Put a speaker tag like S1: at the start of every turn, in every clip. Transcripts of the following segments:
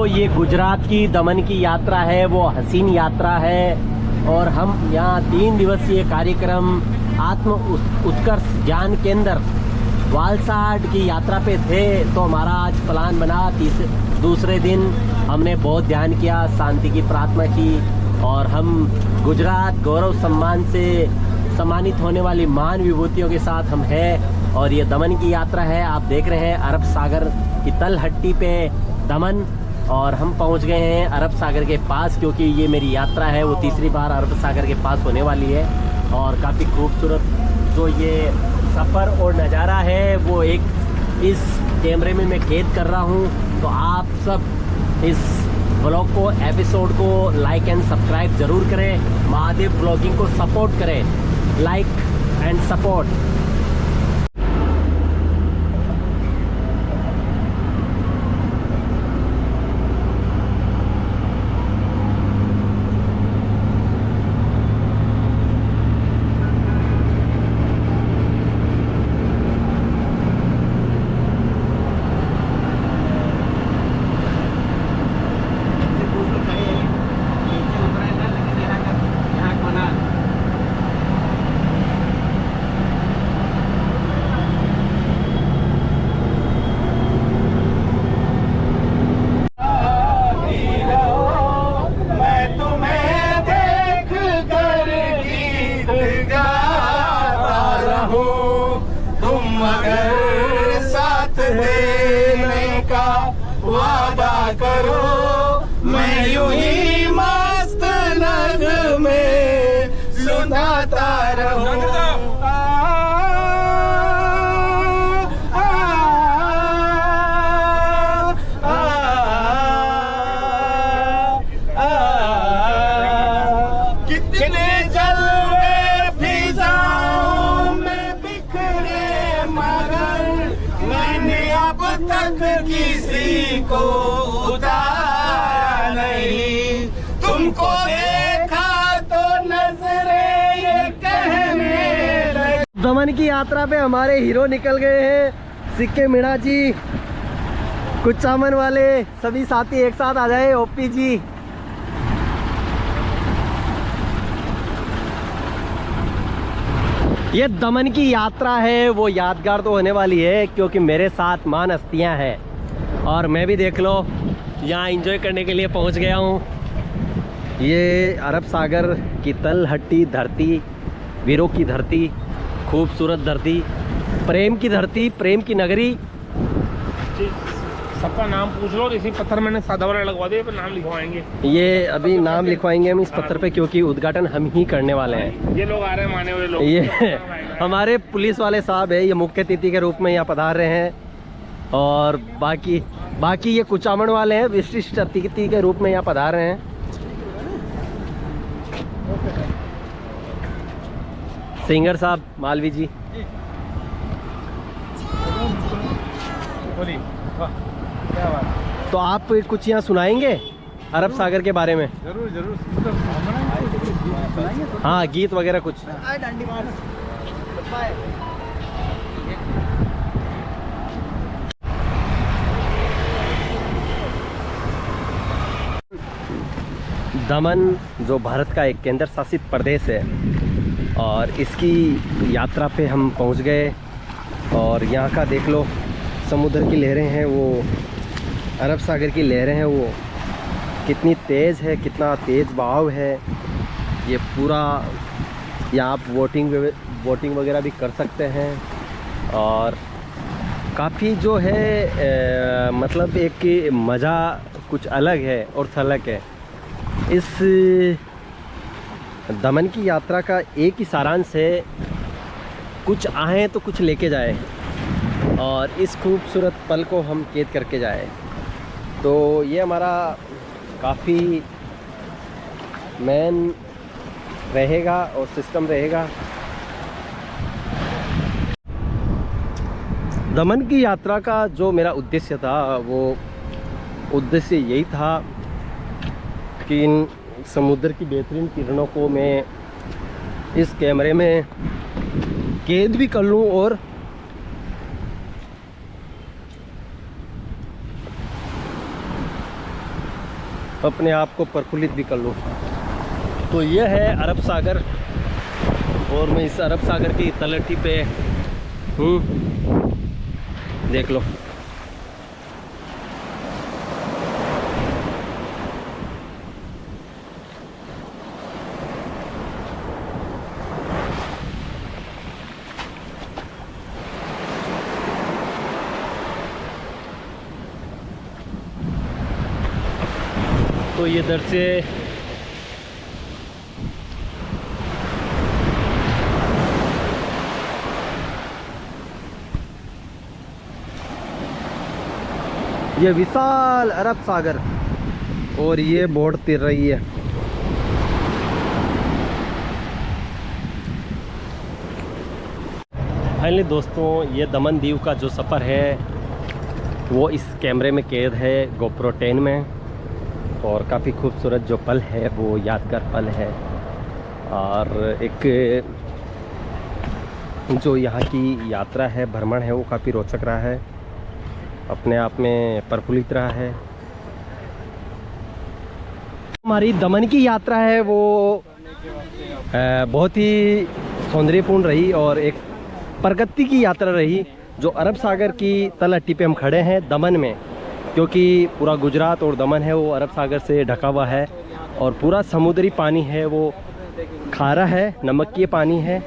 S1: दोस्तों, ये गुजरात की दमन की यात्रा है, वो हसीन यात्रा है। और हम यहाँ 3 दिवसीय कार्यक्रम आत्म उत्कर्ष ज्ञान केंद्र वालसाड की यात्रा पे थे। तो हमारा आज प्लान बना, दूसरे दिन हमने बहुत ध्यान किया, शांति की प्रार्थना की और हम गुजरात गौरव सम्मान से सम्मानित होने वाली महान विभूतियों के साथ हम हैं। और ये दमन की यात्रा है, आप देख रहे हैं अरब सागर की तलहट्टी पे दमन। और हम पहुंच गए हैं अरब सागर के पास, क्योंकि ये मेरी यात्रा है वो तीसरी बार अरब सागर के पास होने वाली है। और काफ़ी खूबसूरत जो ये सफ़र और नज़ारा है वो एक इस कैमरे में मैं कैद कर रहा हूँ। तो आप सब इस ब्लॉग को, एपिसोड को लाइक एंड सब्सक्राइब ज़रूर करें। महादेव ब्लॉगिंग को सपोर्ट करें, लाइक एंड सपोर्ट।
S2: करो मैं यूं ही मस्त नग में सुनाता रहूं। कितने जलवे फिजाओं में बिखरे मगर मैंने अब तक किसी को उतारा नहीं। तुमको देखा तो नजरें ये कहने लगी।
S1: दमन की यात्रा पे हमारे हीरो निकल गए हैं, सिक्के मीणा जी, कुचामन वाले सभी साथी एक साथ आ जाए। ओपी जी, ये दमन की यात्रा है वो यादगार तो होने वाली है, क्योंकि मेरे साथ महान हस्तियाँ हैं। और मैं भी देख लो यहाँ एंजॉय करने के लिए पहुँच गया हूँ। ये अरब सागर की तलहट्टी धरती, वीरों की धरती, खूबसूरत धरती, प्रेम की धरती, प्रेम की नगरी।
S3: सबका नाम पूछ लो। इसी पत्थर मैंने सादा वाला लगवा दिया, पर नाम लिखवाएंगे।
S1: ये अभी नाम लिखवाएंगे हम इस पत्थर पे, क्योंकि उद्घाटन हम ही करने वाले हैं।
S3: ये लोग आ रहे हैं, माने हुए लोग।
S1: ये हमारे पुलिस वाले साहब है, ये मुख्य अतिथि के रूप में यहाँ पधार रहे हैं। और बाकी ये कुचामन वाले हैं, विशिष्ट अतिथि के रूप में यहाँ पधार रहे हैं। सिंगर साहब मालवी जी, तो आप कुछ यहाँ सुनाएंगे अरब सागर के बारे में?
S3: जरूर जरूर।
S1: हाँ, गीत वगैरह कुछ। दमन जो भारत का एक केंद्र शासित प्रदेश है, और इसकी यात्रा पे हम पहुंच गए। और यहाँ का देख लो, समुद्र की लहरें हैं, वो अरब सागर की लहरें हैं, वो कितनी तेज़ है, कितना तेज़ बहाव है। ये पूरा यहाँ आप बोटिंग वगैरह भी कर सकते हैं। और काफ़ी जो है मतलब एक मज़ा कुछ अलग है और थलग है। इस दमन की यात्रा का एक ही सारांश है, कुछ आए तो कुछ लेके जाए और इस खूबसूरत पल को हम कैद करके जाए। तो ये हमारा काफ़ी मेन रहेगा और सिस्टम रहेगा। दमन की यात्रा का जो मेरा उद्देश्य था, वो उद्देश्य यही था कि इन समुद्र की बेहतरीन किरणों को मैं इस कैमरे में कैद भी कर लूं और अपने आप को प्रफुल्लित भी कर लूँ। तो ये है अरब सागर और मैं इस अरब सागर की तलहटी पे हूँ, देख लो। तो ये इधर से ये विशाल अरब सागर और ये बोट तिर रही है। फाइनली दोस्तों, ये दमन दीव का जो सफ़र है वो इस कैमरे में कैद है, GoPro 10 में, और काफ़ी खूबसूरत जो पल है वो यादगार पल है। और एक जो यहाँ की यात्रा है, भ्रमण है, वो काफ़ी रोचक रहा है, अपने आप में प्रफुल्लित रहा है। हमारी दमन की यात्रा है वो बहुत ही सौंदर्यपूर्ण रही और एक प्रगति की यात्रा रही। जो अरब सागर की तलहटी पे हम खड़े हैं दमन में, क्योंकि पूरा गुजरात और दमन है वो अरब सागर से ढका हुआ है और पूरा समुद्री पानी है वो खारा है, नमकीय पानी है।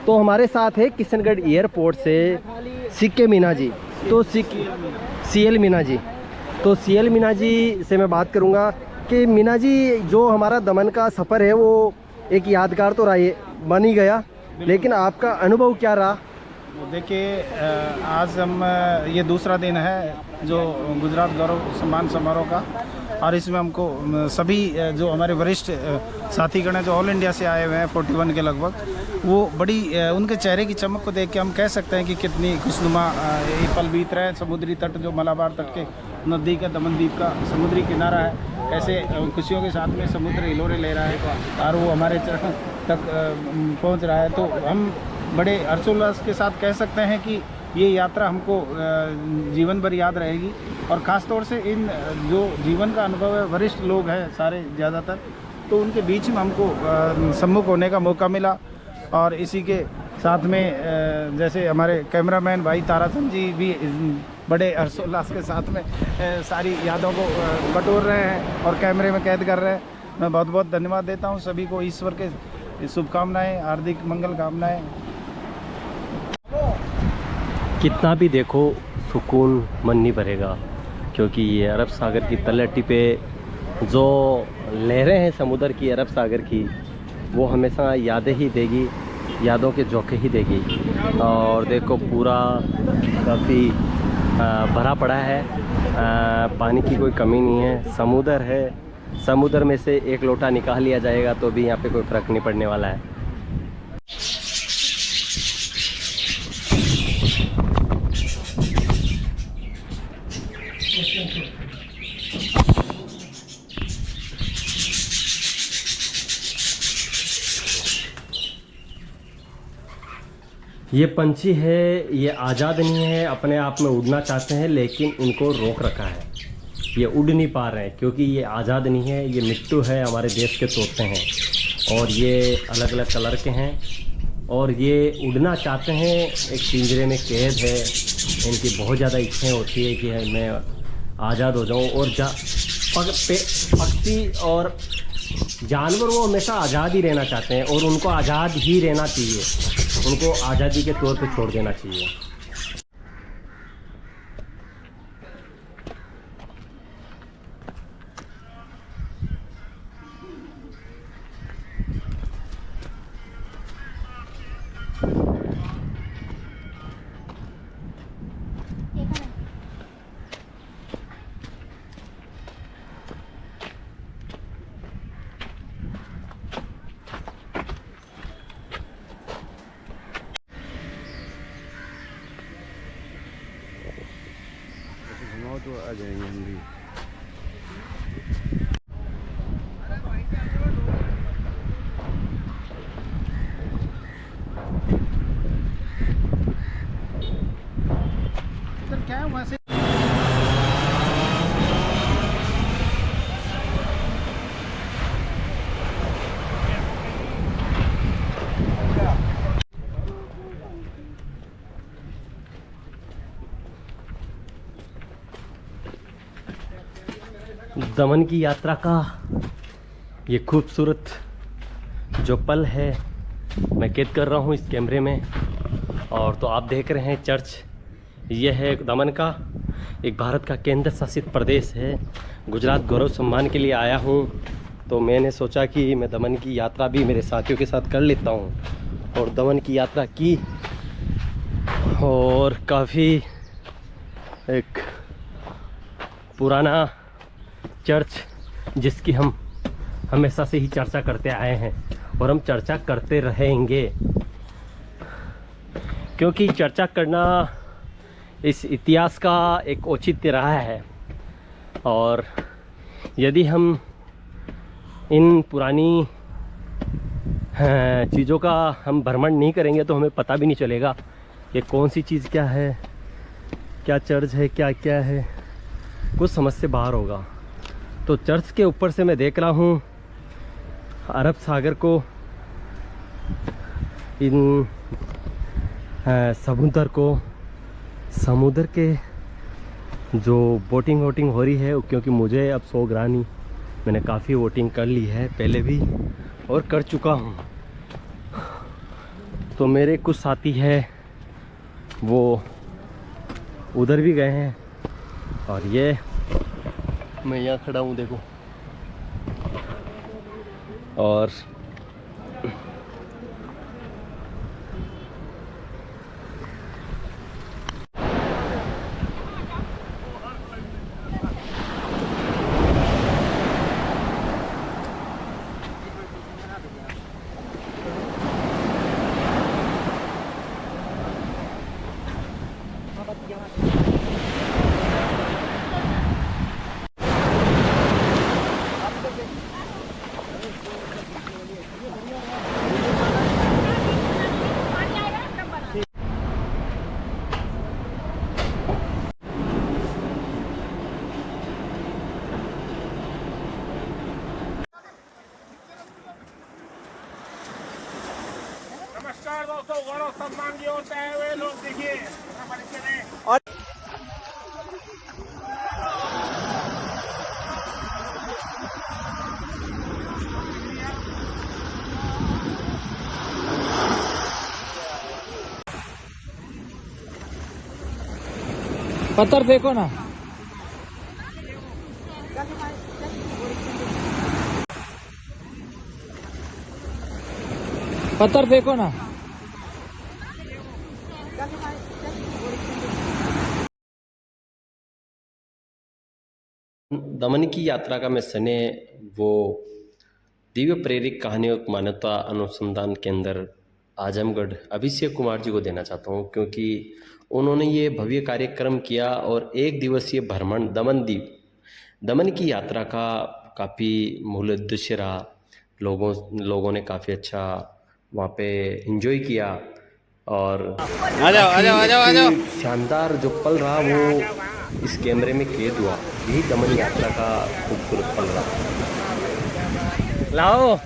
S1: तो हमारे साथ है किशनगढ़ एयरपोर्ट से सीके मीना जी। तो CL मीना जी, तो CL मीना जी से मैं बात करूंगा कि मीना जी, जो हमारा दमन का सफ़र है वो एक यादगार तो रहा, बन ही गया, लेकिन आपका अनुभव क्या रहा?
S2: देखिए, आज हम ये दूसरा दिन है जो गुजरात गौरव सम्मान समारोह का, और इसमें हमको सभी जो हमारे वरिष्ठ साथीगण हैं जो ऑल इंडिया से आए हुए हैं 41 के लगभग, वो बड़ी उनके चेहरे की चमक को देख के हम कह सकते हैं कि कितनी खुशनुमा ये पल बीत रहे हैं। समुद्री तट जो मलाबार तट के नज़दीक है, दमन द्वीप का समुद्री किनारा है, कैसे खुशियों के साथ में समुद्र हिलोरे ले रहा है और वो हमारे चरण तक पहुँच रहा है। तो हम बड़े हर्षोल्लास के साथ कह सकते हैं कि ये यात्रा हमको जीवन भर याद रहेगी। और ख़ास तौर से इन जो जीवन का अनुभव है, वरिष्ठ लोग हैं सारे ज़्यादातर, तो उनके बीच में हमको सम्मुख होने का मौका मिला। और इसी के साथ में जैसे हमारे कैमरामैन भाई ताराचंद जी भी बड़े हर्षोल्लास के साथ में सारी यादों को बटोर रहे हैं और कैमरे में कैद कर रहे हैं। मैं बहुत बहुत धन्यवाद देता हूँ सभी को, ईश्वर के शुभकामनाएँ, हार्दिक मंगल कामनाएँ।
S1: कितना भी देखो सुकून मन नहीं भरेगा, क्योंकि ये अरब सागर की तलहटी पे जो लहरें हैं समुद्र की, अरब सागर की, वो हमेशा यादें ही देगी, यादों के झोंके ही देगी। और देखो पूरा काफ़ी भरा पड़ा है, पानी की कोई कमी नहीं है, समुद्र है, समुद्र में से एक लोटा निकाल लिया जाएगा तो भी यहाँ पे कोई फ़र्क नहीं पड़ने वाला है। ये पंछी है, ये आज़ाद नहीं है, अपने आप में उड़ना चाहते हैं लेकिन इनको रोक रखा है, ये उड़ नहीं पा रहे हैं क्योंकि ये आज़ाद नहीं है। ये मिट्टू है, हमारे देश के तोते हैं और ये अलग अलग कलर के हैं और ये उड़ना चाहते हैं, एक पिंजरे में कैद है। इनकी बहुत ज़्यादा इच्छाएं होती है कि मैं आज़ाद हो जाऊं। और पक्षी और जानवर वो हमेशा आज़ाद ही रहना चाहते हैं और उनको आज़ाद ही रहना चाहिए, उनको आज़ादी के तौर पे छोड़ देना चाहिए।
S2: तो आ जाएंगे हम भी। सर क्या है वहाँ से
S1: दमन की यात्रा का ये खूबसूरत जो पल है मैं कैद कर रहा हूँ इस कैमरे में। और तो आप देख रहे हैं चर्च, ये है दमन का, एक भारत का केंद्र शासित प्रदेश है। गुजरात गौरव सम्मान के लिए आया हूँ, तो मैंने सोचा कि मैं दमन की यात्रा भी मेरे साथियों के साथ कर लेता हूँ। और दमन की यात्रा की और काफ़ी एक पुराना चर्च जिसकी हम हमेशा से ही चर्चा करते आए हैं और हम चर्चा करते रहेंगे, क्योंकि चर्चा करना इस इतिहास का एक औचित्य रहा है। और यदि हम इन पुरानी चीज़ों का हम भ्रमण नहीं करेंगे तो हमें पता भी नहीं चलेगा कि कौन सी चीज़ क्या है, क्या चर्च है, क्या क्या है, कुछ समझ से बाहर होगा। तो चर्च के ऊपर से मैं देख रहा हूँ अरब सागर को, इन समुद्र को, समुद्र के जो बोटिंग वोटिंग हो रही है, क्योंकि मुझे अब शौक रहा नहीं, मैंने काफ़ी वोटिंग कर ली है पहले भी और कर चुका हूँ। तो मेरे कुछ साथी हैं वो उधर भी गए हैं और ये मैं यहाँ खड़ा हूँ देखो। और
S3: नमस्कार दोस्तों, गौरव सम्मान जो होता है वे लोग देखिए।
S4: पत्थर फेंको ना। पत्थर फेंको ना।
S1: दमन की यात्रा का मैं सने वो दिव्य प्रेरक कहानी और मानवता अनुसंधान केंद्र आजमगढ़ अभिषेक कुमार जी को देना चाहता हूँ, क्योंकि उन्होंने ये भव्य कार्यक्रम किया और एक दिवसीय भ्रमण दमन की यात्रा का काफ़ी मूल उद्देश्य रहा। लोगों ने काफ़ी अच्छा वहाँ पे एंजॉय किया और शानदार जो पल रहा वो इस कैमरे में कैद हुआ। यही दमन यात्रा का खूबसूरत पल रहा। लाओ